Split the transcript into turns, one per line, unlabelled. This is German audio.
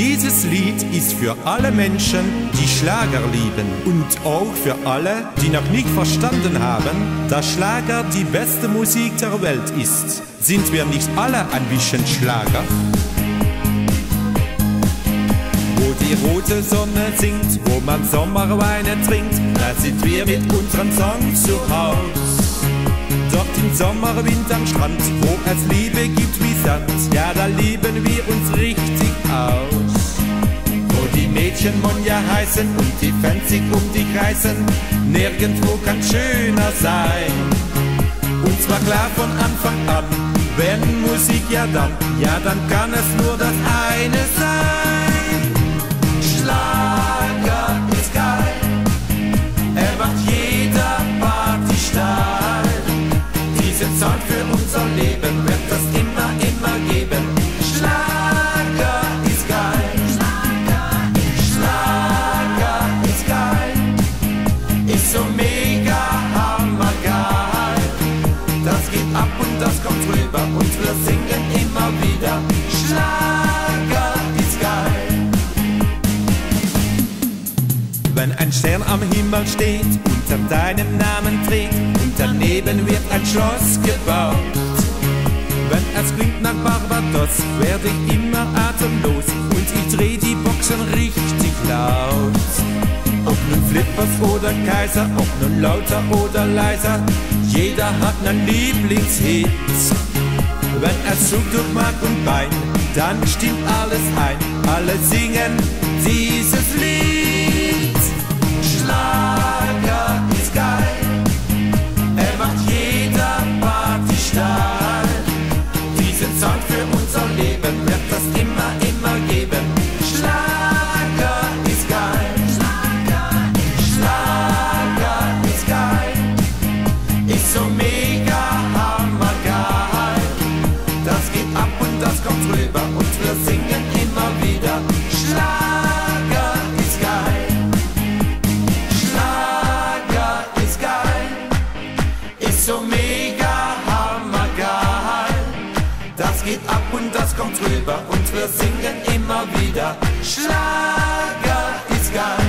Dieses Lied ist für alle Menschen, die Schlager lieben und auch für alle, die noch nicht verstanden haben, dass Schlager die beste Musik der Welt ist. Sind wir nicht alle ein bisschen Schlager? Wo die rote Sonne singt, wo man Sommerweine trinkt, da sind wir mit unserem Song zu Haus. Dort im Sommerwind am Strand, wo es Liebe gibt wie Sand, ja, da lieben wir uns richtig aus. Wo die Mädchen Monja heißen und die Fans sich um dich reißen, nirgendwo kann schöner sein. Und zwar klar von Anfang an, wenn Musik ja dann kann es nur das eine sein. Schlager ist geil, er macht jeder Party steil. Diese Zeit für unser Leben wird das immer geben. Schlager ist geil, Schlager ist geil, ist so mega hammergeil. Das geht ab und das kommt rüber und wir singen immer wieder. Schlager ist geil. Wenn ein Stern am Himmel steht, unter deinem Namen trägt und daneben wird ein Schloss gebaut. Wenn es klingt nach Barbados, werde ich immer atemlos und ich dreh die Boxen richtig laut. Ob nun Flippers oder Kaiser, ob nun lauter oder leiser, jeder hat nen Lieblingshit. Wenn es zuckt durch Mark und Bein, dann stimmt alles ein, alle singen dieses Lied. Schlager ist geil, er macht jeder Party steil. Diese Zeit für unser Leben wird das immer geben. Schlager ist geil, Schlager ist geil, ist so mega hammergeil. Das geht ab und das kommt rüber und wir singen immer wieder. Schlager ist geil, Schlager ist geil, ist so mega hammergeil. Das geht ab und das kommt rüber und wir singen immer wieder. Schlager ist geil.